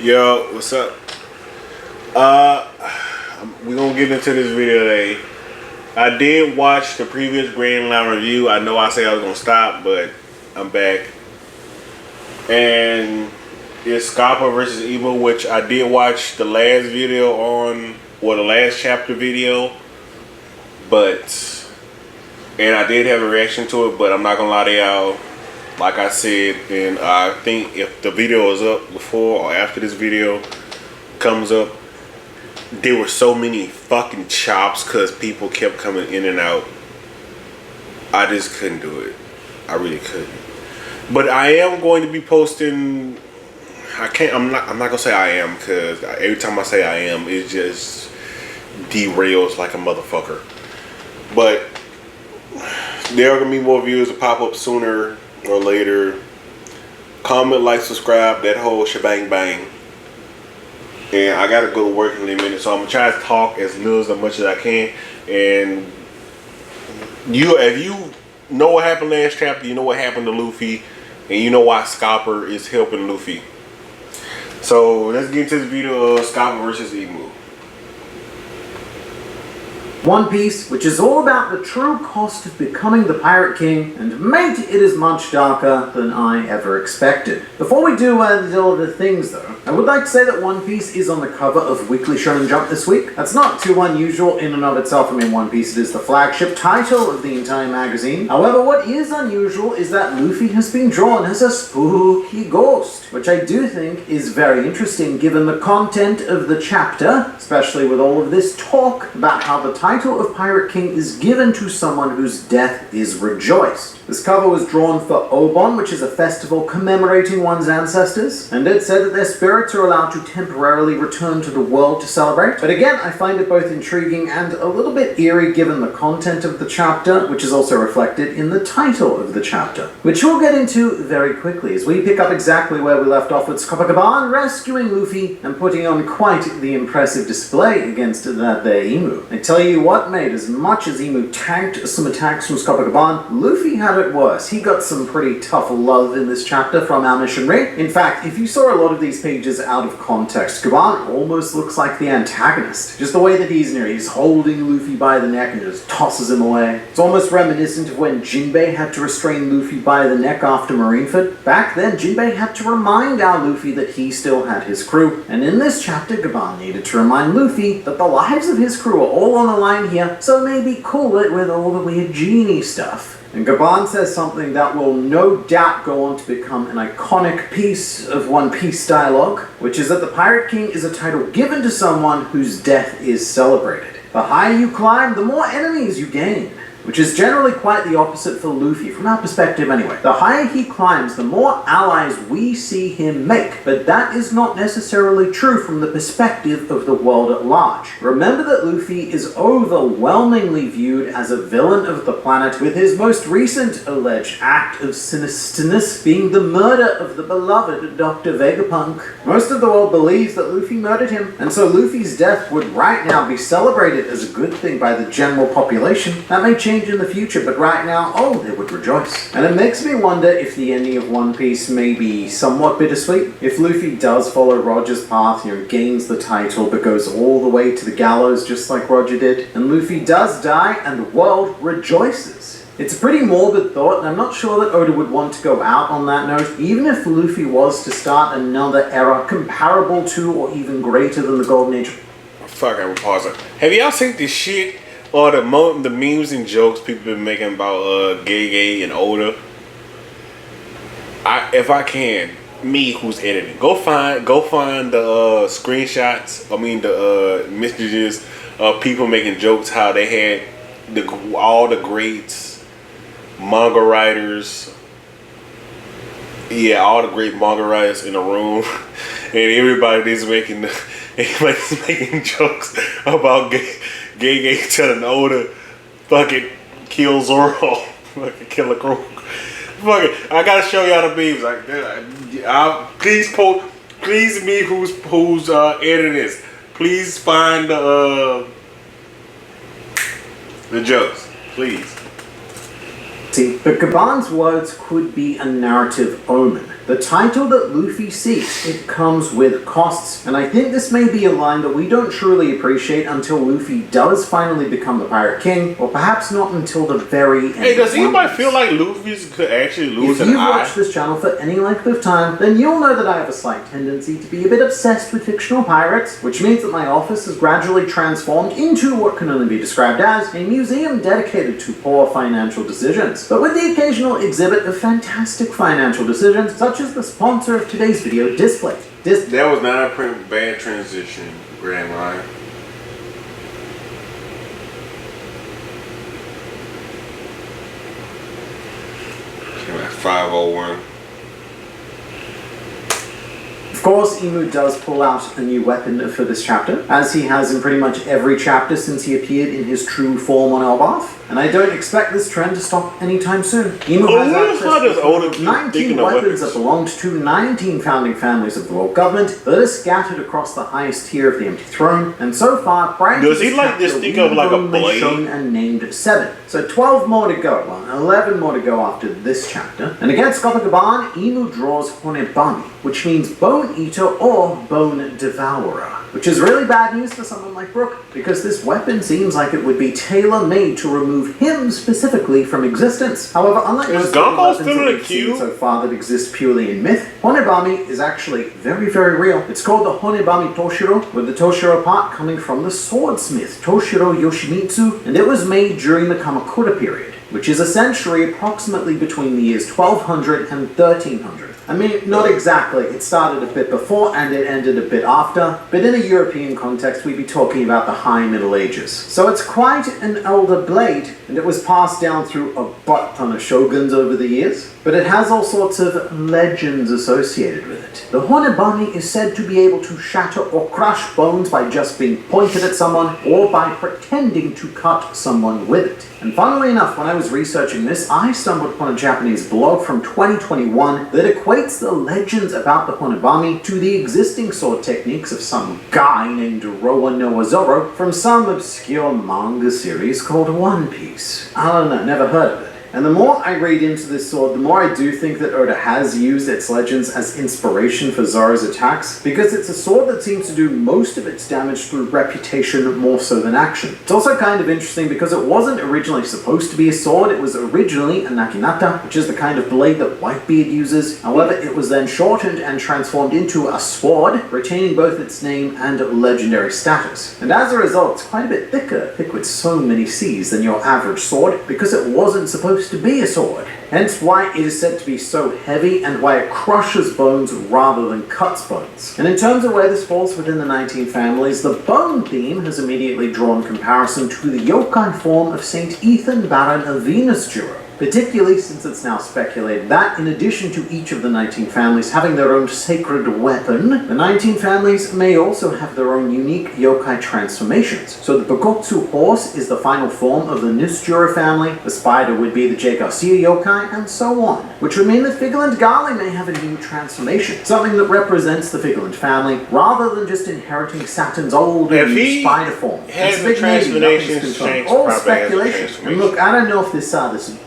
Yo, what's up? Uh, we're gonna get into this video today. I did watch the previous GrandLine review. I know I said I was gonna stop, but I'm back. And it's Scalper versus IMU, which I did watch the last video on, or the last chapter video. And I did have a reaction to it, but I'm not gonna lie to y'all. Like I said, and I think if the video is up before or after this video comes up, there were so many fucking chops because people kept coming in and out. I just couldn't do it. I really couldn't. But I am going to be posting. I'm not gonna say I am, because every time I say I am, it just derails like a motherfucker. But there are gonna be more videos to pop up sooner or later. Comment, like, subscribe, that whole shebang bang. And I gotta go to work in a minute, so I'm gonna try to talk as much as I can. And if you know what happened last chapter, you know what happened to Luffy, and you know why Scalper is helping Luffy. So let's get into this video of Scalper versus IMU. One Piece, which is all about the true cost of becoming the Pirate King, and mate, it is much darker than I ever expected. Before we do all the things though, I would like to say that One Piece is on the cover of Weekly Shonen Jump this week. That's not too unusual in and of itself. I mean, One Piece is the flagship title of the entire magazine. However, what is unusual is that Luffy has been drawn as a spooky ghost, which I do think is very interesting given the content of the chapter, especially with all of this talk about how the title of Pirate King is given to someone whose death is rejoiced. This cover was drawn for Obon, which is a festival commemorating one's ancestors, and it said that their spirits are allowed to temporarily return to the world to celebrate. But again, I find it both intriguing and a little bit eerie given the content of the chapter, which is also reflected in the title of the chapter, which we'll get into very quickly as we pick up exactly where we left off with Copacabana rescuing Luffy and putting on quite the impressive display against that there IMU. I tell you what, mate, as much as IMU tanked some attacks from Copacabana, Luffy had it worse. He got some pretty tough love in this chapter from our missionary. In fact, if you saw a lot of these pages out of context, Gaban almost looks like the antagonist. Just the way that he's holding Luffy by the neck and just tosses him away. It's almost reminiscent of when Jinbei had to restrain Luffy by the neck after Marineford. Back then, Jinbei had to remind our Luffy that he still had his crew. And in this chapter, Gaban needed to remind Luffy that the lives of his crew are all on the line here, so maybe cool it with all the weird genie stuff. And Gaban says something that will no doubt go on to become an iconic piece of One Piece dialogue, which is that the Pirate King is a title given to someone whose death is celebrated. The higher you climb, the more enemies you gain, which is generally quite the opposite for Luffy, from our perspective anyway. The higher he climbs, the more allies we see him make, but that is not necessarily true from the perspective of the world at large. Remember that Luffy is overwhelmingly viewed as a villain of the planet, with his most recent alleged act of sinisterness being the murder of the beloved Dr. Vegapunk. Most of the world believes that Luffy murdered him, and so Luffy's death would right now be celebrated as a good thing by the general population. That may change in the future, but right now, they would rejoice. And it makes me wonder if the ending of One Piece may be somewhat bittersweet. If Luffy does follow Roger's path, gains the title, but goes all the way to the gallows just like Roger did, and Luffy does die and the world rejoices. It's a pretty morbid thought, and I'm not sure that Oda would want to go out on that note, even if Luffy was to start another era comparable to or even greater than the Golden Age. Fuck, I'm pausing. Have y'all seen this shit? Or the memes and jokes people been making about Gay and Oda. If I can, me who's editing, go find the screenshots. I mean the messages of people making jokes how they had all the greats, manga writers. Yeah, all the great manga writers in the room, and everybody's making jokes about Gay telling Oda fucking kill Zoro, fucking kill a crew. Fucking, I gotta show y'all the memes. Like, please me who's editing this. Please find the jokes, please. See, but Gaban's words could be a narrative omen. The title that Luffy seeks, it comes with costs, and I think this may be a line that we don't truly appreciate until Luffy does finally become the Pirate King, or perhaps not until the very end. Hey, does of One anybody Piece. feel like Luffy's could actually lose If an you've eye? watched this channel for any length of time, then you'll know that I have a slight tendency to be a bit obsessed with fictional pirates, which means that my office has gradually transformed into what can only be described as a museum dedicated to poor financial decisions, but with the occasional exhibit of fantastic financial decisions, such as the sponsor of today's video, Display. That was not a bad transition, GrandLine. Came at 501. Of course, Imu does pull out a new weapon for this chapter, as he has in pretty much every chapter since he appeared in his true form on Elbaf, and I don't expect this trend to stop anytime soon. Imu has access to 19 weapons that belonged to 19 founding families of the world government that are scattered across the highest tier of the Empty Throne, and so far, prior does to he this like this chapter, thing of like a we've only blade? shown and named 7. So 12 more to go, well, 11 more to go after this chapter. And against Copacabana, Imu draws Honebami, which means Bone Eater or Bone Devourer, which is really bad news for someone like Brook, because this weapon seems like it would be tailor-made to remove him specifically from existence. However, unlike most of the Gunko weapons still that in the we've seen queue? so far that exist purely in myth, Honebami is actually very, very real. It's called the Honebami Toshiro, with the Toshiro part coming from the swordsmith Toshiro Yoshimitsu, and it was made during the Kamakura period, which is essentially approximately between the years 1200 and 1300. I mean, not exactly. It started a bit before and it ended a bit after, but in a European context, we'd be talking about the High Middle Ages. So it's quite an older blade, and it was passed down through a butt ton of shoguns over the years, but it has all sorts of legends associated with it. The Honebami is said to be able to shatter or crush bones by just being pointed at someone, or by pretending to cut someone with it. And funnily enough, when I was researching this, I stumbled upon a Japanese blog from 2021 that equates the legends about the Honebami to the existing sword techniques of some guy named Roa Noa Zoro from some obscure manga series called One Piece. I don't know, never heard of it. And the more I read into this sword, the more I do think that Oda has used its legends as inspiration for Zoro's attacks, because it's a sword that seems to do most of its damage through reputation more so than action. It's also kind of interesting because it wasn't originally supposed to be a sword, it was originally a naginata, which is the kind of blade that Whitebeard uses. However, it was then shortened and transformed into a sword, retaining both its name and legendary status. And as a result, it's quite a bit thick with so many C's than your average sword, because it wasn't supposed to be a sword. Hence why it is said to be so heavy and why it crushes bones rather than cuts bones. And in terms of where this falls within the 19 families, the bone theme has immediately drawn comparison to the yokai form of Saint Ethan, Baron of Venus Juro. Particularly since it's now speculated that, in addition to each of the 19 families having their own sacred weapon, the 19 families may also have their own unique yokai transformations. So the Bokotsu horse is the final form of the Nisjura family, the spider would be the J. Garcia yokai, and so on. Which would mean that Figurant Gali may have a new transformation, something that represents the Figurant family, rather than just inheriting Saturn's old spider form. Has the transformations changed? All speculation. And look, I don't know if this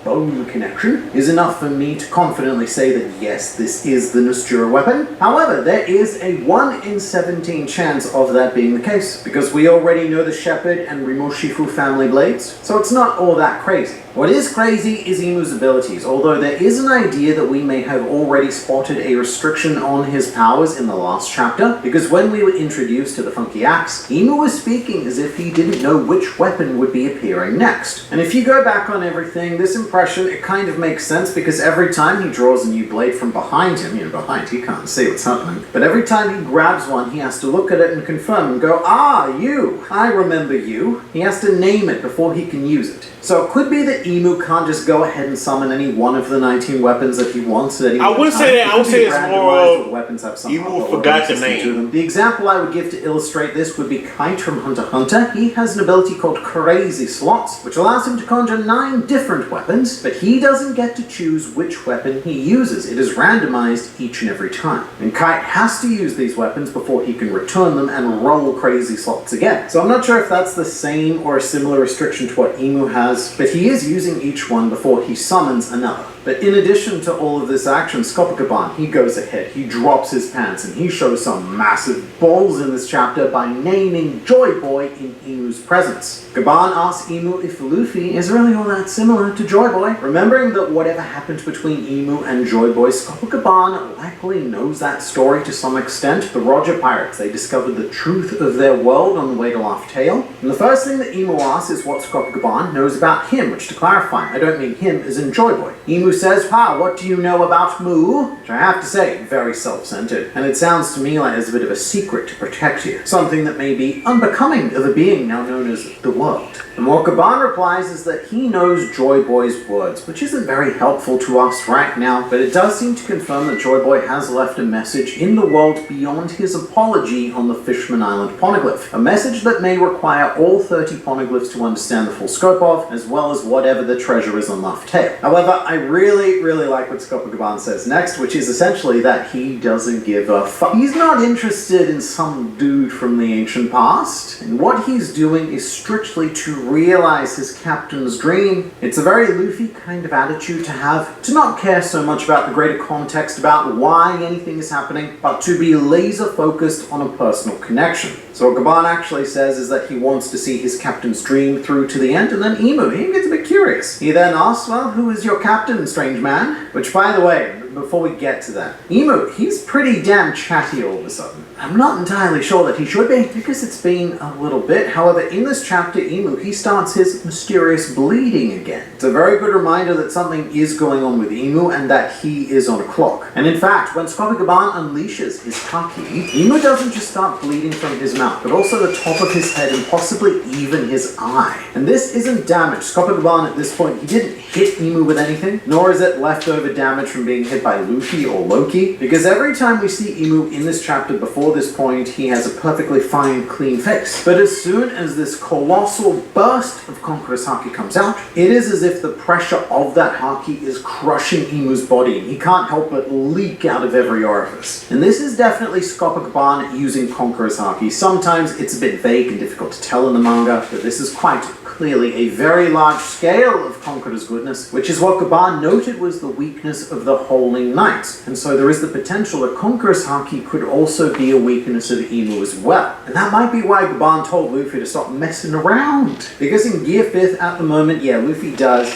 bone connection is enough for me to confidently say that yes, this is the Nisjura weapon. However, there is a 1 in 17 chance of that being the case, because we already know the Shepherd and Rimoshifu family blades, so it's not all that crazy. What is crazy is Imu's abilities, although there is an idea that we may have already spotted a restriction on his powers in the last chapter, because when we were introduced to the Funky Axe, Imu was speaking as if he didn't know which weapon would be appearing next. And if you go back on everything, this impression, it kind of makes sense, because every time he draws a new blade from behind him, behind, he can't see what's happening, but every time he grabs one, he has to look at it and confirm and go, ah, you, I remember you. He has to name it before he can use it. So it could be that Imu can't just go ahead and summon any one of the 19 weapons that he wants at any I would say that. I would say it's more weapons have Imu forgot the name. To them. The example I would give to illustrate this would be Kite from Hunter x Hunter. He has an ability called Crazy Slots, which allows him to conjure 9 different weapons, but he doesn't get to choose which weapon he uses. It is randomized each and every time. And Kite has to use these weapons before he can return them and roll Crazy Slots again. So I'm not sure if that's the same or a similar restriction to what Imu has, but he is using each one before he summons another. But in addition to all of this action, Scopocaban, he goes ahead, he drops his pants, and he shows some massive balls in this chapter by naming Joy Boy in Imu's presence. Gaban asks Imu if Luffy is really all that similar to Joy Boy. Remembering that whatever happened between Imu and Joy Boy, Scopocaban likely knows that story to some extent. The Roger Pirates, they discovered the truth of their world on the way to Laugh Tale. And the first thing that Imu asks is what Scopocaban knows about him, which to clarify, I don't mean him as in Joy Boy. Imu says, what do you know about Mu? Which I have to say, very self-centered. And it sounds to me like there's a bit of a secret to protect here. Something that may be unbecoming of a being now known as the world. And what Gaban replies is that he knows Joy Boy's words, which isn't very helpful to us right now, but it does seem to confirm that Joy Boy has left a message in the world beyond his apology on the Fishman Island poneglyph. A message that may require all 30 poneglyphs to understand the full scope of, as well as whatever the treasure is on Laugh Tale. However, I really like what Scopocaban says next, which is essentially that he doesn't give a fuck. He's not interested in some dude from the ancient past, and what he's doing is strictly to realize his captain's dream. It's a very Luffy kind of attitude to have, to not care so much about the greater context about why anything is happening, but to be laser focused on a personal connection. So what Gaban actually says is that he wants to see his captain's dream through to the end, and then Imu, he gets a bit curious. He then asks, well, who is your captain, strange man? Which, by the way, before we get to that, Imu, he's pretty damn chatty all of a sudden. I'm not entirely sure that he should be, because it's been a little bit. However, in this chapter, Imu, he starts his mysterious bleeding again. It's a very good reminder that something is going on with Imu and that he is on a clock. And in fact, when Scopocaban unleashes his haki, Imu doesn't just start bleeding from his mouth, but also the top of his head and possibly even his eye. And this isn't damage. Scopocaban at this point, he didn't hit Imu with anything, nor is it leftover damage from being hit by Luffy or Loki, because every time we see Imu in this chapter before this point, he has a perfectly fine, clean face. But as soon as this colossal burst of Conqueror's Haki comes out, it is as if the pressure of that Haki is crushing Imu's body, and he can't help but leak out of every orifice. And this is definitely Scopocaban using Conqueror's Haki. Sometimes it's a bit vague and difficult to tell in the manga, but this is quite clearly a very large scale of Conqueror's goodness, which is what Gaban noted was the weakness of the Holy Knights. And so there is the potential that Conqueror's Haki could also be a weakness of Imu as well. And that might be why Gaban told Luffy to stop messing around. Because in Gear 5th at the moment, yeah, Luffy does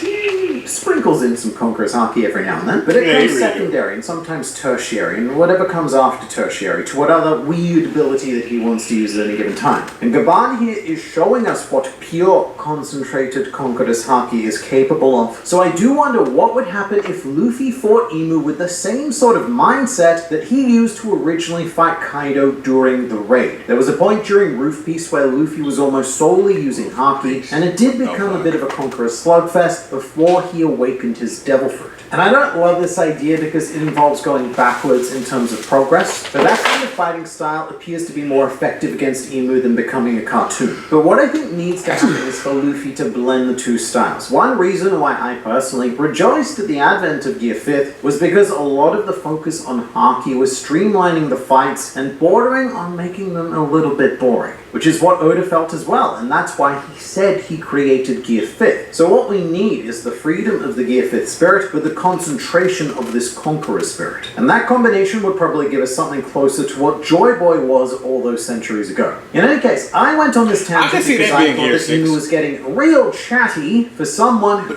sprinkles in some Conqueror's Haki every now and then, but it comes secondary and sometimes tertiary, and whatever comes after tertiary, to what other weird ability that he wants to use at any given time. And Gaban here is showing us what pure, concentrated Conqueror's Haki is capable of. So I do wonder what would happen if Luffy fought Imu with the same sort of mindset that he used to originally fight Kaido during the raid. There was a point during Roof Piece where Luffy was almost solely using Haki, and it did become a bit of a Conqueror's slugfest before he awakened his devil fruit. And I don't love this idea because it involves going backwards in terms of progress, but that kind of fighting style appears to be more effective against Imu than becoming a cartoon. But what I think needs to happen is for Luffy to blend the two styles. One reason why I personally rejoiced at the advent of Gear 5th was because a lot of the focus on Haki was streamlining the fights and bordering on making them a little bit boring, which is what Oda felt as well, and that's why he said he created Gear 5th. So what we need is the freedom of the Gear 5th spirit with the concentration of this Conqueror spirit. And that combination would probably give us something closer to what Joy Boy was all those centuries ago. In any case, I went on this tangent because I thought that Imu was getting real chatty for someone who,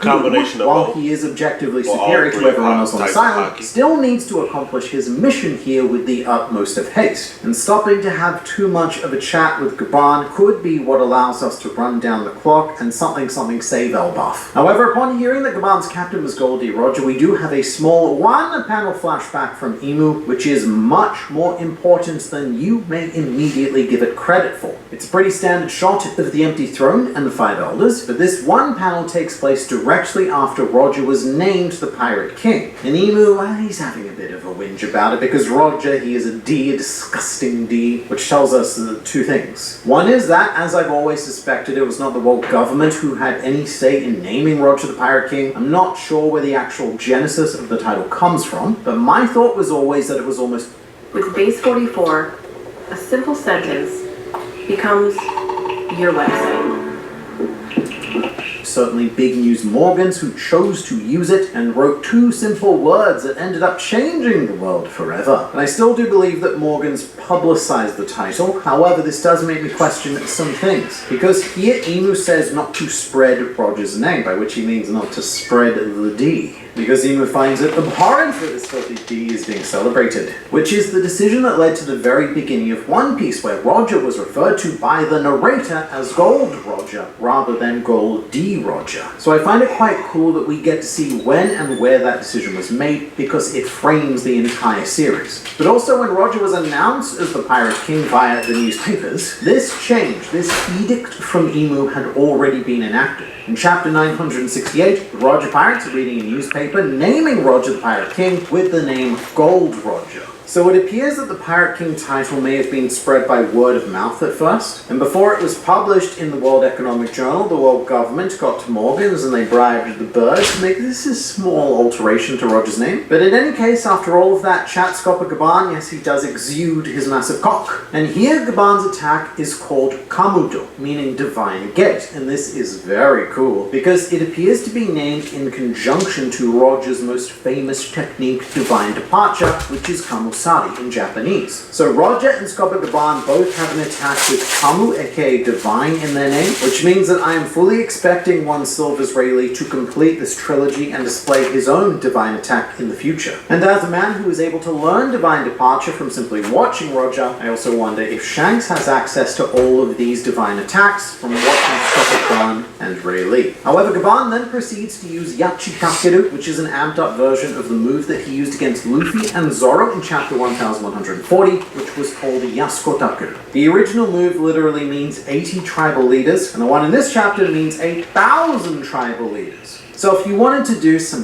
while he is objectively superior to everyone else on this island, still needs to accomplish his mission here with the utmost of haste. And stopping to have too much of a chat with Gaban could be what allows us to run down the clock and something save Elbaf. However, upon hearing that Gaban's captain was Goldie Roger, we do have a small one-panel flashback from Imu, which is much more important than you may immediately give it credit for. It's a pretty standard shot of the empty throne and the five elders, but this one panel takes place directly after Roger was named the Pirate King. And Imu, well, he's having a bit of a whinge about it because Roger, he is a disgusting D, which tells us two things. One is that, as I've always suspected, it was not the world government who had any say in naming Roger the Pirate King. I'm not sure where the actual genesis of the title comes from, but my thought was always that it was almost... With base 44, a simple sentence becomes your website. certainly big news Morgans who chose to use it and wrote 2 simple words that ended up changing the world forever. And I still do believe that Morgans publicized the title, however this does make me question some things. Because here IMU says not to spread Roger's name, by which he means not to spread the D. Because IMU finds it abhorrent that this filthy D is being celebrated, which is the decision that led to the very beginning of One Piece, where Roger was referred to by the narrator as Gold Roger, rather than Gold D Roger. So I find it quite cool that we get to see when and where that decision was made, because it frames the entire series. But also when Roger was announced as the Pirate King via the newspapers, this change, this edict from IMU had already been enacted. In chapter 968, the Roger Pirates are reading a newspaper naming Roger the Pirate King with the name Gold Roger. So it appears that the Pirate King title may have been spread by word of mouth at first, and before it was published in the World Economic Journal, the world government got to Morgans and they bribed the bird to make this a small alteration to Roger's name. But in any case, after all of that chat, Scopper Gaban, yes, he does exude his massive cock. And here Gaban's attack is called Kamuto, meaning divine gate, and this is very cool because it appears to be named in conjunction to Roger's most famous technique, divine departure, which is Kamusari in Japanese. So Roger and Scopper Gaban both have an attack with Kamu, aka divine, in their name, which means that I am fully expecting one Silver's Rayleigh to complete this trilogy and display his own divine attack in the future. And as a man who is able to learn divine departure from simply watching Roger, I also wonder if Shanks has access to all of these divine attacks from watching Scopper Gaban and Rayleigh. However, Gaban then proceeds to use Yachi Takeru, which is an amped up version of the move that he used against Luffy and Zoro in chapter 1140, which was called Yasuko Takeru. The original move literally means 80 tribal leaders, and the one in this chapter means 8,000 tribal leaders. So if you wanted to do some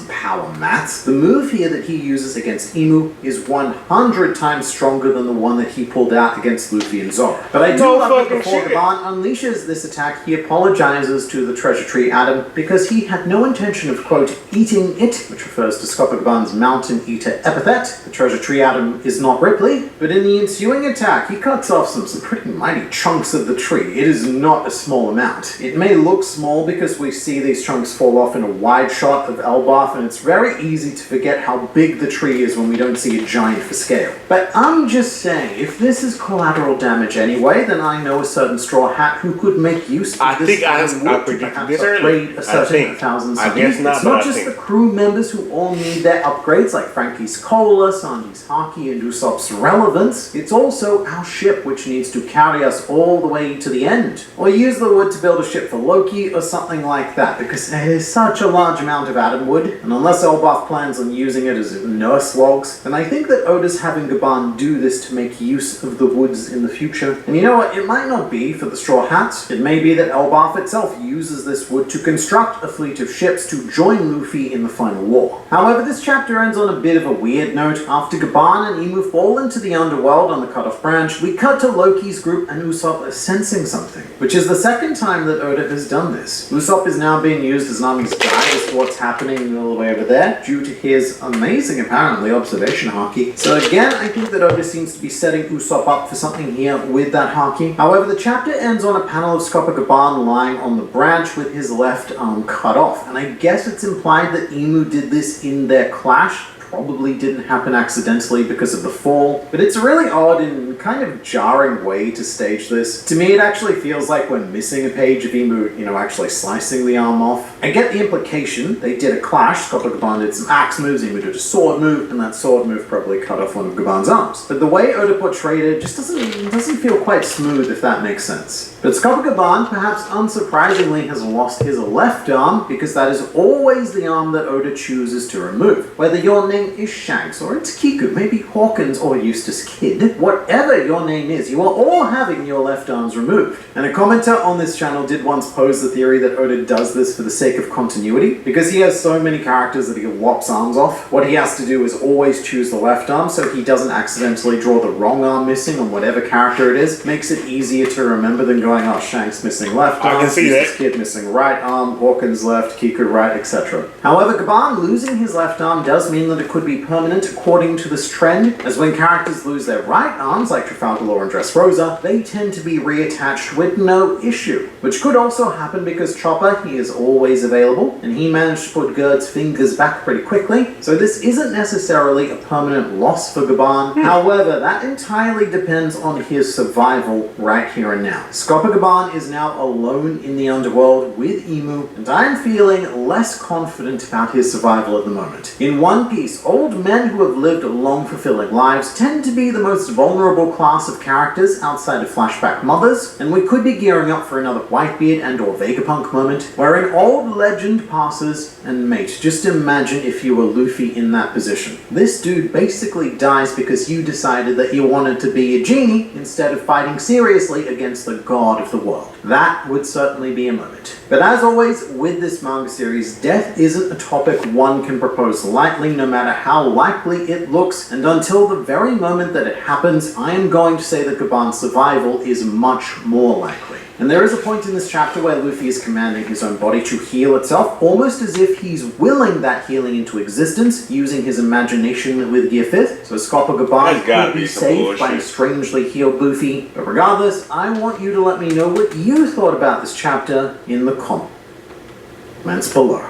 power maths, the move here that he uses against IMU is 100 times stronger than the one that he pulled out against Luffy and Zoro. But I do love that before Gaban unleashes this attack, he apologizes to the treasure tree Adam because he had no intention of, quote, eating it, which refers to Scopper Gaban's mountain eater epithet. The treasure tree Adam is not Ripley, but in the ensuing attack, he cuts off some pretty mighty chunks of the tree. It is not a small amount. It may look small because we see these chunks fall off in a wide shot of Elbaf, and it's very easy to forget how big the tree is when we don't see a giant for scale. But I'm just saying, if this is collateral damage anyway, then I know a certain Straw Hat who could make use of this. I predicted this early. I guess not. It's not just the crew members who all need their upgrades, like Frankie's Cola, Sanji's Haki, and Usopp's relevance. It's also our ship, which needs to carry us all the way to the end. Or use the wood to build a ship for Loki, or something like that, because it is such a large amount of atom wood, and unless Elbaf plans on using it as nurse logs, then I think that Oda's having Gaban do this to make use of the woods in the future. And you know what, it might not be for the Straw Hats. It may be that Elbaf itself uses this wood to construct a fleet of ships to join Luffy in the final war. However, this chapter ends on a bit of a weird note. After Gaban and IMU fall into the underworld on the Cut-Off Branch, we cut to Loki's group and Usopp are sensing something, which is the second time that Oda has done this. Usopp is now being used as Nami's guide as to what's happening all the way over there, due to his amazing, apparently, observation haki. So again, I think that Oda seems to be setting Usopp up for something here with that haki. However, the chapter ends on a panel of Scopper Gaban lying on the branch with his left arm cut off, and I guess it's implied that IMU did this in their clash. Probably didn't happen accidentally because of the fall, but it's a really odd and kind of jarring way to stage this. To me, it actually feels like we're missing a page of IMU, actually slicing the arm off. I get the implication. They did a clash, Scopper Gaban did some axe moves, IMU did a sword move, and that sword move probably cut off one of Gaban's arms. But the way Oda portrayed it just doesn't feel quite smooth, if that makes sense. But Scopper Gaban, perhaps unsurprisingly, has lost his left arm because that is always the arm that Oda chooses to remove. Whether your name is Shanks, or it's Kiku, maybe Hawkins, or Eustace Kid, whatever your name is, you are all having your left arms removed. And a commenter on this channel did once pose the theory that Oda does this for the sake of continuity, because he has so many characters that he lops arms off. What he has to do is always choose the left arm so he doesn't accidentally draw the wrong arm missing on whatever character it is. Makes it easier to remember than going, oh, Shanks missing left arm, Eustace Kid missing right arm, Hawkins left, Kiku right, etc. However, Gaban losing his left arm does mean that could be permanent according to this trend, as when characters lose their right arms, like Trafalgar Law and Dressrosa, they tend to be reattached with no issue. Which could also happen because Chopper, he is always available, and he managed to put Gerd's fingers back pretty quickly, so this isn't necessarily a permanent loss for Gaban. However, that entirely depends on his survival right here and now. Scopper Gaban is now alone in the underworld with IMU, and I am feeling less confident about his survival at the moment. In One Piece, old men who have lived long fulfilling lives tend to be the most vulnerable class of characters outside of flashback mothers, and we could be gearing up for another Whitebeard and or Vegapunk moment, where an old legend passes, and mate, just imagine if you were Luffy in that position. This dude basically dies because you decided that you wanted to be a genie instead of fighting seriously against the god of the world. That would certainly be a moment. But as always, with this manga series, death isn't a topic one can propose lightly, no matter how likely it looks, and until the very moment that it happens, I am going to say that Gaban's survival is much more likely. And there is a point in this chapter where Luffy is commanding his own body to heal itself, almost as if he's willing that healing into existence, using his imagination with Gear 5th. So Scopper Gaban could be saved by a strangely healed Luffy. But regardless, I want you to let me know what you thought about this chapter in the comments below.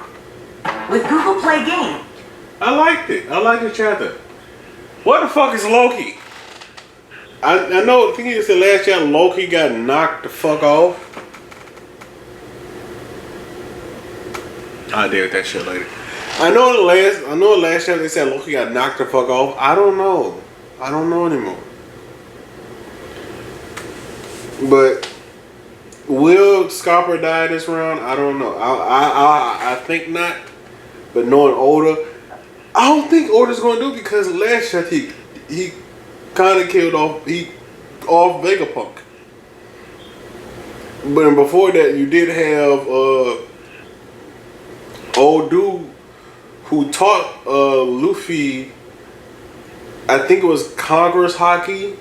With Google Play Game. I liked it. I liked the chapter. What the fuck is Loki? I know, I think you said last chapter Loki got knocked the fuck off. I'll deal with that shit later. I know the last chapter they said Loki got knocked the fuck off. I don't know. I don't know anymore. But will Scopper die this round? I don't know. I think not. But knowing Oda, I don't think Oda's gonna do it because last chapter he kind of killed off Vegapunk. But before that, you did have old dude who taught Luffy, I think it was Congress Hockey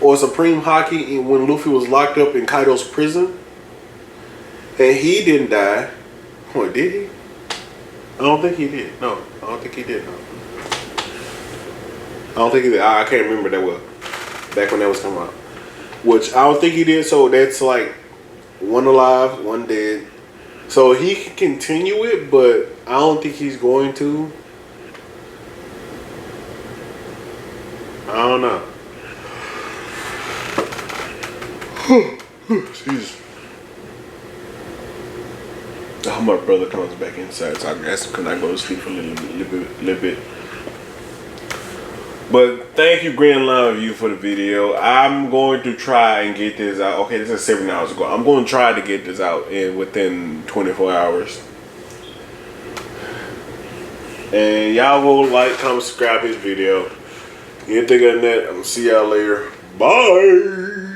or Supreme Hockey when Luffy was locked up in Kaido's prison, and he didn't die. Oh, did he? I don't think he did. No, I don't think he did. No. I don't think he did. I can't remember that well. Back when that was coming out. Which I don't think he did, so that's like one alive, one dead. So he can continue it, but I don't think he's going to. I don't know. Jesus. I hope my brother comes back inside, so I guess can I go to sleep for a little bit. But thank you, GrandLine Review, for the video. I'm going to try and get this out. Okay, this is 7 hours ago. I'm going to try to get this out within 24 hours. And y'all go like, comment, subscribe to this video. Anything other than that, I'm going to see y'all later. Bye.